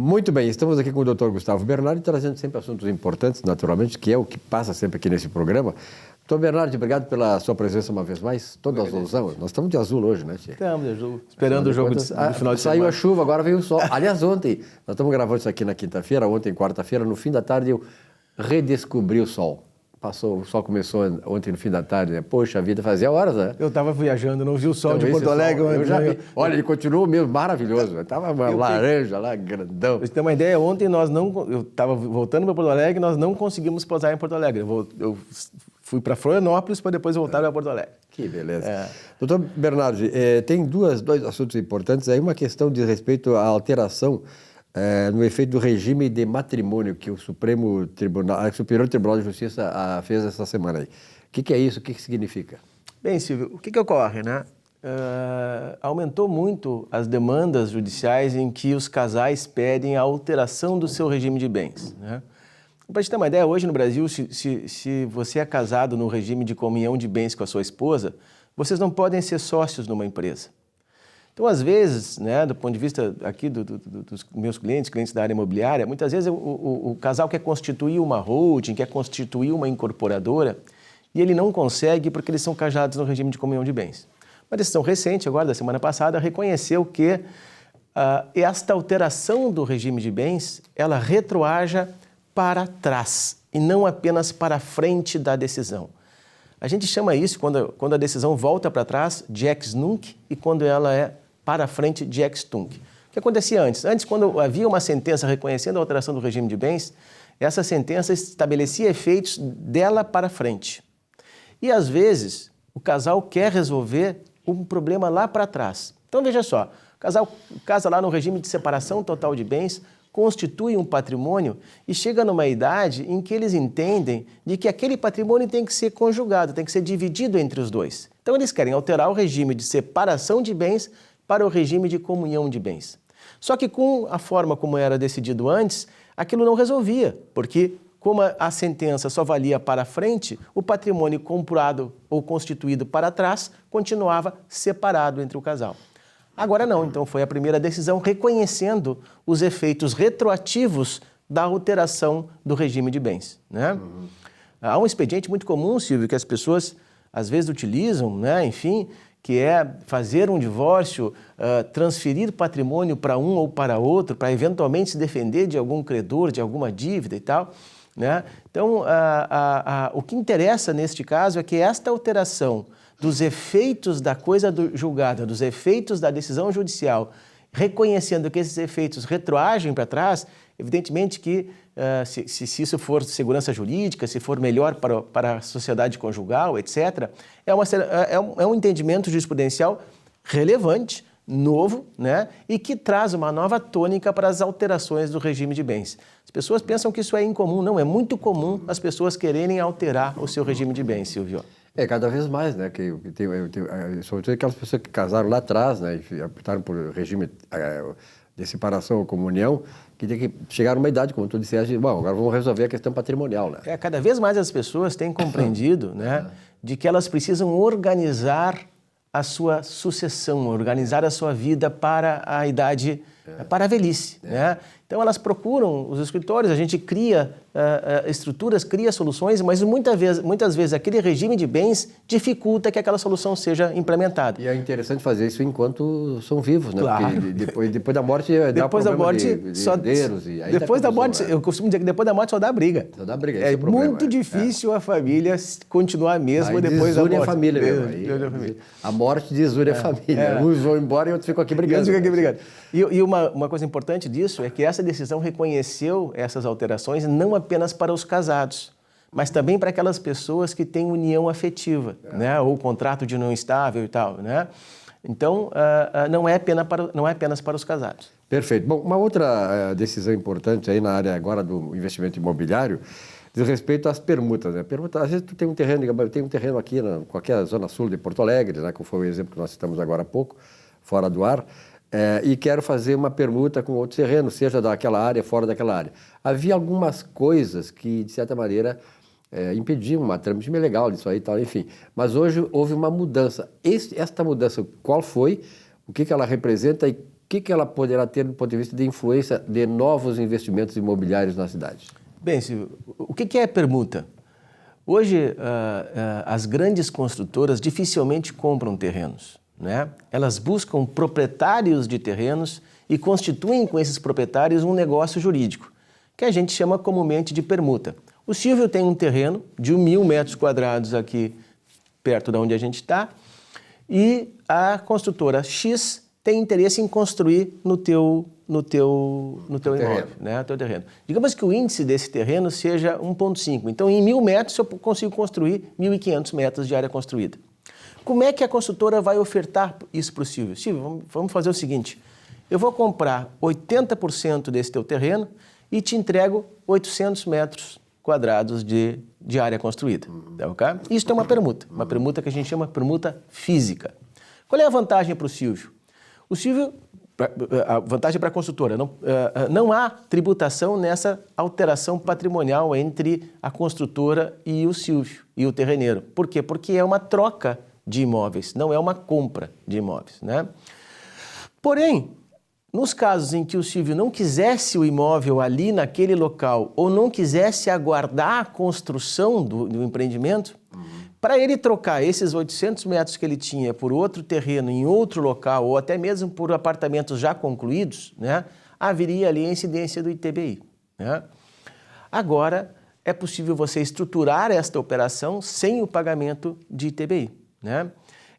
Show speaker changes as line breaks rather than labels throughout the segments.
Muito bem, estamos aqui com o Dr. Gustavo Bernardi, trazendo sempre assuntos importantes, naturalmente, que é o que passa sempre aqui nesse programa. Dr. Bernardi, obrigado pela sua presença uma vez mais, todo azulzão. Nós estamos de azul hoje, né, Tchê?
Estamos de azul, esperando o jogo do final de semana.
Saiu a chuva, agora veio o sol. Aliás, ontem, nós estamos gravando isso aqui na quinta-feira, ontem, quarta-feira, no fim da tarde, eu redescobri o sol. O sol começou ontem no fim da tarde, né? Poxa vida, fazia horas, né?
Eu estava viajando, não vi o sol
Então,
de Porto Alegre.
Eu já vi. Olha, ele continuou mesmo maravilhoso. Estava uma laranja lá, grandão.
Pra você ter uma ideia, ontem eu estava voltando para Porto Alegre e nós não conseguimos pousar em Porto Alegre. Eu fui para Florianópolis para depois voltar para Porto Alegre.
Que beleza. Doutor Bernardi, tem dois assuntos importantes aí. Uma questão de respeito à alteração no efeito do regime de matrimônio que o Superior Tribunal de Justiça fez essa semana aí. O que é isso? O que significa?
Bem, Silvio, o que ocorre, né? Aumentou muito as demandas judiciais em que os casais pedem a alteração do seu regime de bens, né? Para gente ter uma ideia, hoje no Brasil, se você é casado no regime de comunhão de bens com a sua esposa, vocês não podem ser sócios numa empresa. Então, às vezes, né, do ponto de vista aqui dos meus clientes da área imobiliária, muitas vezes o casal quer constituir uma holding, quer constituir uma incorporadora e ele não consegue porque eles são casados no regime de comunhão de bens. Uma decisão recente, agora da semana passada, reconheceu que esta alteração do regime de bens, ela retroaja para trás e não apenas para frente da decisão. A gente chama isso, quando a decisão volta para trás, de ex nunc, e quando ela é para frente, de ex tunc. O que acontecia antes? Antes, quando havia uma sentença reconhecendo a alteração do regime de bens, essa sentença estabelecia efeitos dela para frente. E, às vezes, o casal quer resolver um problema lá para trás. Então, veja só, o casal casa lá no regime de separação total de bens, constitui um patrimônio e chega numa idade em que eles entendem de que aquele patrimônio tem que ser conjugado, tem que ser dividido entre os dois. Então, eles querem alterar o regime de separação de bens para o regime de comunhão de bens. Só que com a forma como era decidido antes, aquilo não resolvia, porque como a sentença só valia para frente, o patrimônio comprado ou constituído para trás continuava separado entre o casal. Agora não, então foi a primeira decisão reconhecendo os efeitos retroativos da alteração do regime de bens, né? Há um expediente muito comum, Silvio, que as pessoas às vezes utilizam, né? Enfim, que é fazer um divórcio, transferir patrimônio para um ou para outro, para eventualmente se defender de algum credor, de alguma dívida e tal, né? Então, o que interessa neste caso é que esta alteração dos efeitos da coisa julgada, dos efeitos da decisão judicial, reconhecendo que esses efeitos retroagem para trás, evidentemente que se isso for segurança jurídica, se for melhor para a sociedade conjugal, etc., é um entendimento jurisprudencial relevante, novo, né? E que traz uma nova tônica para as alterações do regime de bens. As pessoas pensam que isso é incomum, não, é muito comum as pessoas quererem alterar o seu regime de bens, Silvio.
Cada vez mais, né? Sobretudo aquelas pessoas que casaram lá atrás, né? E optaram por regime de separação ou comunhão, que tem que chegar numa idade, como tu disseste, bom, agora vamos resolver a questão patrimonial, né?
Cada vez mais as pessoas têm compreendido, né, de que elas precisam organizar a sua sucessão, organizar a sua vida para a idade, para a velhice, né? Então elas procuram os escritórios, a gente cria estruturas, cria soluções, mas muitas vezes aquele regime de bens dificulta que aquela solução seja implementada.
E é interessante fazer isso enquanto são vivos, né?
Claro.
Porque depois da morte dá problema de herdeiros.
Depois da morte, eu costumo dizer que depois da morte só dá briga.
Só dá briga,
é muito difícil a família continuar a mesma
aí
depois da morte.
A família mesmo. A morte desune a família. Uns vão embora e outros ficam aqui brigando.
E uma coisa importante disso é que essa decisão reconheceu essas alterações não apenas para os casados, mas também para aquelas pessoas que têm união afetiva, né? Ou contrato de união estável e tal, né? Então, não é apenas para os casados.
Perfeito. Bom, uma outra decisão importante aí na área agora do investimento imobiliário diz respeito às permutas, né? Permuta, às vezes tu tem um terreno, eu tenho um terreno aqui em qualquer zona sul de Porto Alegre, né? Que foi o exemplo que nós citamos agora há pouco, fora do ar, e quero fazer uma permuta com outro terreno, seja daquela área, fora daquela área. Havia algumas coisas que, de certa maneira, impediam uma trâmite meio legal disso aí e tal, enfim. Mas hoje houve uma mudança. Esta mudança, qual foi? O que ela representa e que ela poderá ter do ponto de vista de influência de novos investimentos imobiliários na cidade?
Bem, Silvio, o que é permuta? Hoje, as grandes construtoras dificilmente compram terrenos, né? Elas buscam proprietários de terrenos e constituem com esses proprietários um negócio jurídico, que a gente chama comumente de permuta. O Silvio tem um terreno de 1.000 metros quadrados aqui perto de onde a gente está e a construtora X tem interesse em construir no teu imóvel, né? No teu terreno. Digamos que o índice desse terreno seja 1,5. Então, em 1.000 metros, eu consigo construir 1.500 metros de área construída. Como é que a construtora vai ofertar isso para o Silvio? Silvio, vamos fazer o seguinte. Eu vou comprar 80% desse teu terreno e te entrego 800 metros quadrados de área construída. Okay? Isso é uma permuta que a gente chama permuta física. Qual é a vantagem para o Silvio? O Silvio, a vantagem para a construtora, não há tributação nessa alteração patrimonial entre a construtora e o Silvio, e o terreneiro. Por quê? Porque é uma troca de imóveis, não é uma compra de imóveis, né? Porém, nos casos em que o Silvio não quisesse o imóvel ali naquele local ou não quisesse aguardar a construção do empreendimento, para ele trocar esses 800 metros que ele tinha por outro terreno em outro local ou até mesmo por apartamentos já concluídos, né, haveria ali a incidência do ITBI. Né? Agora, é possível você estruturar esta operação sem o pagamento de ITBI. Né?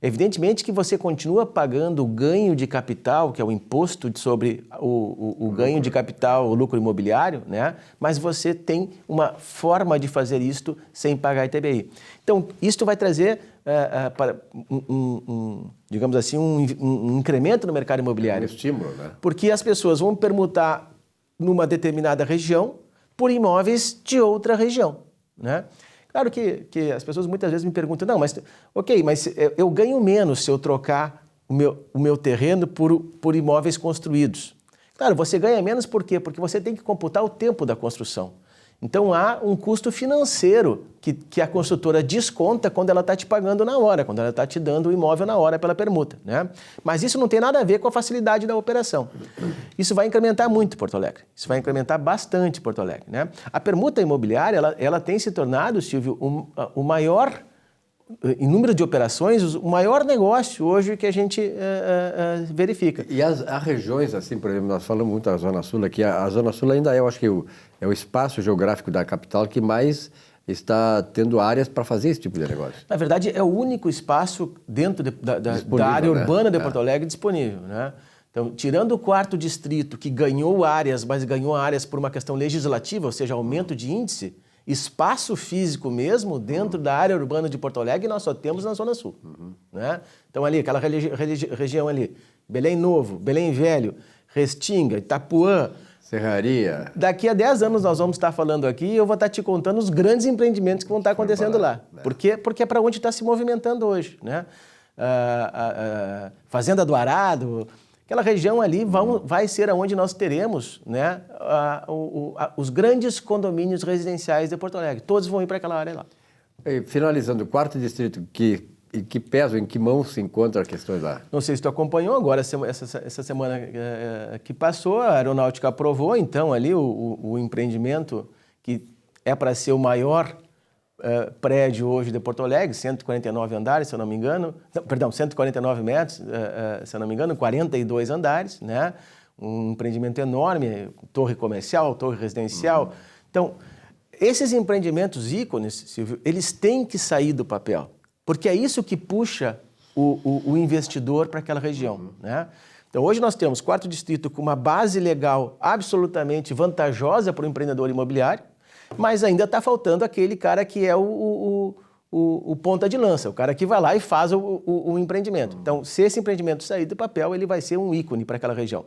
Evidentemente que você continua pagando o ganho de capital, que é o imposto sobre o ganho de capital, o lucro imobiliário, né? Mas você tem uma forma de fazer isto sem pagar ITBI. Então, isto vai trazer, digamos assim, um incremento no mercado imobiliário.
Um estímulo, né?
Porque as pessoas vão permutar numa determinada região por imóveis de outra região, né? Claro que as pessoas muitas vezes me perguntam, não, mas eu ganho menos se eu trocar o meu terreno por imóveis construídos. Claro, você ganha menos por quê? Porque você tem que computar o tempo da construção. Então há um custo financeiro que a construtora desconta quando ela está te pagando na hora, quando ela está te dando o imóvel na hora pela permuta, né? Mas isso não tem nada a ver com a facilidade da operação. Isso vai incrementar muito Porto Alegre. Isso vai incrementar bastante Porto Alegre, né? A permuta imobiliária ela tem se tornado, Silvio, o maior, em número de operações, o maior negócio hoje que a gente verifica.
E há regiões, assim, por exemplo, nós falamos muito da Zona Sul aqui, a Zona Sul ainda eu acho que é o espaço geográfico da capital que mais está tendo áreas para fazer esse tipo de negócio.
Na verdade, é o único espaço dentro da área urbana de Porto Alegre disponível, né? Então, tirando o 4º distrito, que ganhou áreas, mas ganhou áreas por uma questão legislativa, ou seja, aumento de índice, espaço físico mesmo dentro da área urbana de Porto Alegre nós só temos na Zona Sul. Né? Então ali, aquela região ali, Belém Novo, Belém Velho, Restinga, Itapuã.
Serraria.
Daqui a 10 anos nós vamos estar falando aqui e eu vou estar te contando os grandes empreendimentos que vão estar acontecendo lá. Né? Porque é para onde está se movimentando hoje. Né? Fazenda do Arado. Aquela região ali vai ser onde nós teremos, né, os grandes condomínios residenciais de Porto Alegre. Todos vão ir para aquela área lá.
E, finalizando, o 4º distrito, em que peso, em que mão se encontra as questões lá?
Não sei se tu acompanhou agora, essa semana que passou, a Aeronáutica aprovou, então, ali o empreendimento que é para ser o maior prédio hoje de Porto Alegre, 149 andares, se eu não me engano, 149 metros, se eu não me engano, 42 andares, né? Um empreendimento enorme, torre comercial, torre residencial. Então, esses empreendimentos ícones, Silvio, eles têm que sair do papel, porque é isso que puxa o investidor para aquela região, né? Então, hoje nós temos 4º distrito com uma base legal absolutamente vantajosa para o empreendedor imobiliário, mas ainda está faltando aquele cara que é o ponta de lança, o cara que vai lá e faz o empreendimento. Então, se esse empreendimento sair do papel, ele vai ser um ícone para aquela região.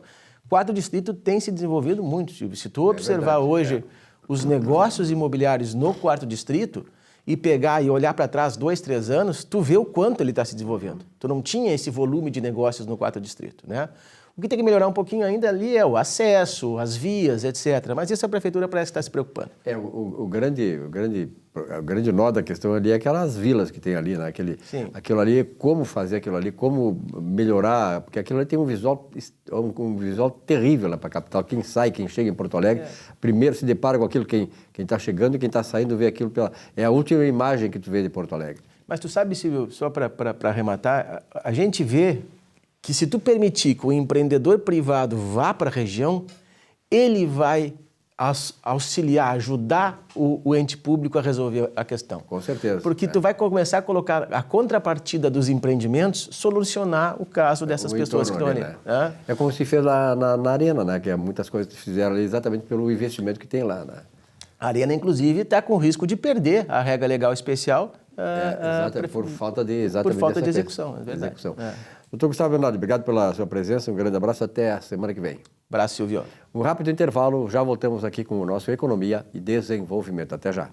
4º distrito tem se desenvolvido muito, Silvio. Se tu observar hoje os negócios imobiliários no 4º distrito e pegar e olhar para trás 2, 3 anos, tu vê o quanto ele está se desenvolvendo. Tu não tinha esse volume de negócios no 4º distrito, né? O que tem que melhorar um pouquinho ainda ali é o acesso, as vias, etc. Mas isso a prefeitura parece estar se preocupando.
O grande nó da questão ali é aquelas vilas que tem ali, né? Aquilo ali, como fazer aquilo ali, como melhorar, porque aquilo ali tem um visual terrível lá para a capital. Quem sai, quem chega em Porto Alegre, primeiro se depara com aquilo, quem está chegando e quem está saindo vê aquilo é a última imagem que tu vê de Porto Alegre.
Mas tu sabe, Silvio, só para arrematar, a gente vê que se tu permitir que o empreendedor privado vá para a região, ele vai auxiliar, ajudar o ente público a resolver a questão.
Com certeza.
Porque tu vai começar a colocar a contrapartida dos empreendimentos, solucionar o caso dessas pessoas que estão ali.
Né? É como se fez lá na Arena, né? Que muitas coisas fizeram ali exatamente pelo investimento que tem lá, né?
A Arena, inclusive, está com risco de perder a regra legal especial
por falta de
execução. É verdade.
Doutor Gustavo Bernardo, obrigado pela sua presença, um grande abraço, até a semana que vem.
Abraço, Silvio.
Um rápido intervalo, já voltamos aqui com o nosso Economia e Desenvolvimento. Até já.